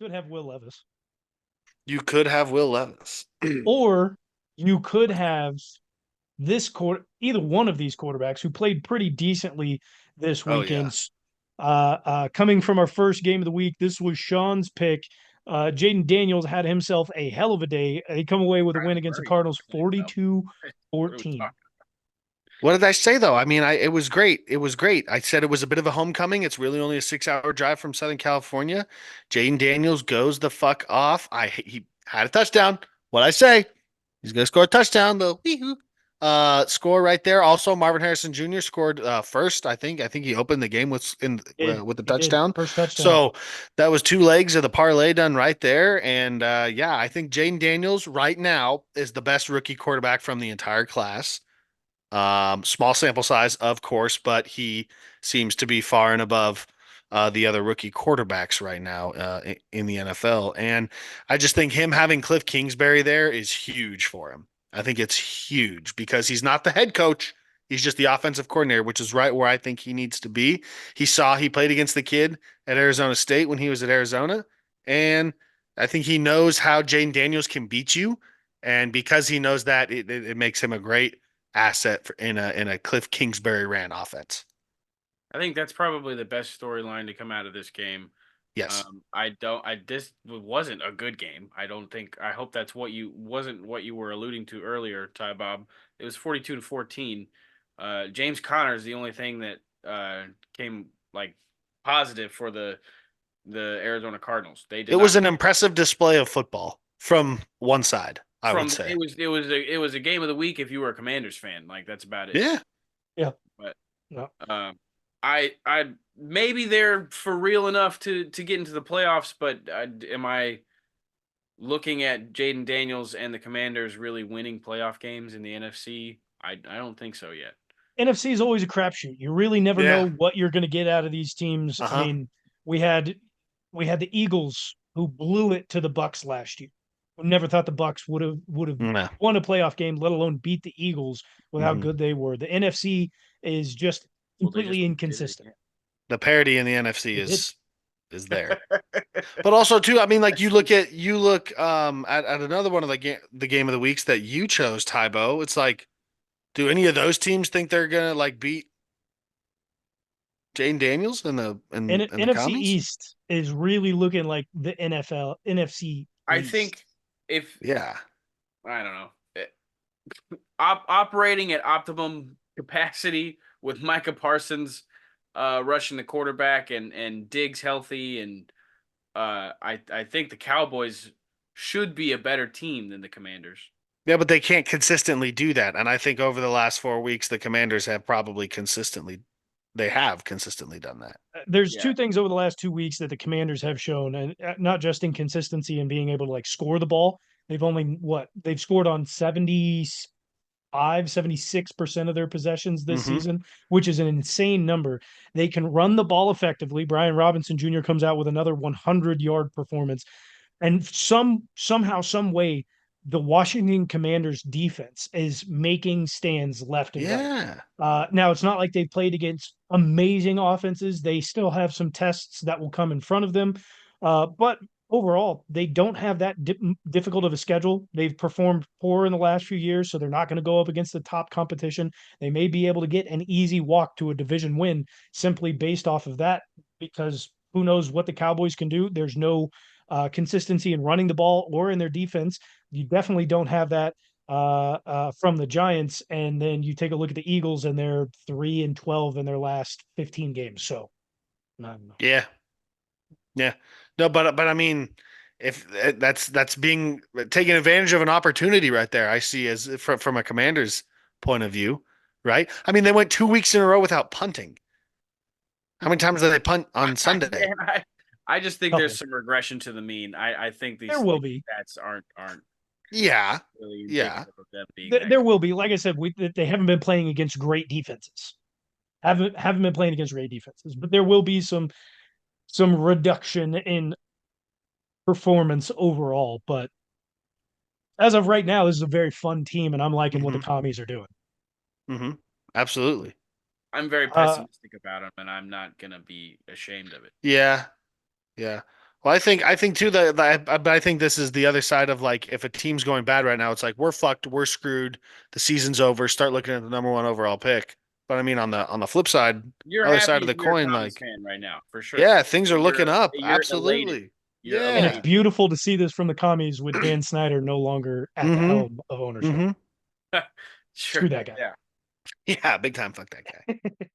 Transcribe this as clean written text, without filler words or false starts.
could have Will Levis, You could have Will Levis. or you could have either one of these quarterbacks who played pretty decently this Oh yeah. weekend. Coming from our first game of the week, this was Sean's pick. Jayden Daniels had himself a hell of a day. He come away with a win Kyler against the Murray Cardinals, played well. 42 What are we 14. talking? What did I say though? I mean, it was great. It was great. I said it was a bit of a homecoming. It's really only a 6 hour drive from Southern California. Jayden Daniels goes the fuck off. He had a touchdown. What I say? He's gonna score a touchdown. The wee-hoo. Score right there. Also, Marvin Harrison Jr. scored first. I think he opened the game with the He did. touchdown. First touchdown. So that was two legs of the parlay done right there. And yeah, I think Jayden Daniels right now is the best rookie quarterback from the entire class. Small sample size, of course, but he seems to be far and above the other rookie quarterbacks right now in the NFL. And I just think him having Cliff Kingsbury there is huge for him. I think it's huge because he's not the head coach. He's just the offensive coordinator, which is right where I think he needs to be. He played against the kid at Arizona State when he was at Arizona. And I think he knows how Jane Daniels can beat you. And because he knows that, it makes him a great asset in a Cliff Kingsbury ran offense. I think that's probably the best storyline to come out of this game. Yes. I don't. I This wasn't a good game. I don't think. I hope that's wasn't what you were alluding to earlier, Ty Bob. It was 42-14. James Conner is the only thing that came like positive for the Arizona Cardinals. They It did was not an impressive display of football from one side, I would from say. it was a game of the week if you were a Commanders fan. Like that's about it. Yeah. Yeah. But No. I maybe they're for real enough to get into the playoffs, but am I looking at Jayden Daniels and the Commanders really winning playoff games in the NFC? I don't think so yet. NFC is always a crapshoot. You really never Yeah. know what you're going to get out of these teams. I Uh-huh. mean, we had we had the Eagles who blew it to the Bucks last year. We never thought the Bucks would have No. won a playoff game, let alone beat the Eagles with how Hmm. good they were. The NFC is just Well, they just completely did it inconsistent. again. The parity in the NFC They did. is there. But also too, I mean, like you look at another one of the game of the weeks that you chose, Tybo. It's like, do any of those teams think they're gonna like beat Jane Daniels in the NFC commies? East is really looking like the NFC I think least. if Yeah. I don't know, operating at optimum capacity with Micah Parsons rushing the quarterback and Diggs healthy and I think the Cowboys should be a better team than the Commanders. Yeah, but they can't consistently do that. And I think over the last 4 weeks, the Commanders have consistently done that. There's Yeah. two things over the last 2 weeks that the Commanders have shown, and not just inconsistency in being able to like score the ball. They've scored on 76% of their possessions this Hmm. season, which is an insane number. They can run the ball effectively. Brian Robinson Jr. comes out with another 100-yard performance, and somehow, some way, the Washington Commanders defense is making stands left and right. Yeah. Now it's not like they've played against amazing offenses. They still have some tests that will come in front of them, but overall, they don't have that difficult of a schedule. They've performed poor in the last few years, so they're not going to go up against the top competition. They may be able to get an easy walk to a division win simply based off of that, because who knows what the Cowboys can do. There's no consistency in running the ball or in their defense. You definitely don't have that from the Giants. And then you take a look at the Eagles, and they're 3-12 in their last 15 games. So, um, Yeah. Yeah. No, but I mean, if that's being taking advantage of an opportunity right there, I see as from a Commander's point of view, right? I mean, they went 2 weeks in a row without punting. How many times did they punt on Sunday? Man, I just think there's couple. some regression to the mean. I think There these will be. stats aren't Yeah. really Yeah. indicative of them being There, that there good. will be. Like I said, they haven't been playing against great defenses. Haven't been playing against great defenses, but there will be some reduction in performance overall. But as of right now, this is a very fun team, and I'm liking what the Hmm. commies are doing. Hmm. Absolutely. I'm very Uh, pessimistic about them, and I'm not gonna be ashamed of it. Yeah. Yeah. Well, I think too but I think this is the other side of like if a team's going bad right now, it's like we're fucked, we're screwed, the season's over. Start looking at the number one overall pick. But I mean, on the flip side, You're other side happy of if the you're a coin, Commies like fan right now, for sure. yeah, things are looking up. You're elated. Absolutely. You're And it's Yeah. elated. beautiful to see this from the commies with Dan Snyder no longer at the Mm-hmm. helm of ownership. Mm-hmm. Sure. Screw that guy. Yeah. Yeah, big time. Fuck that guy.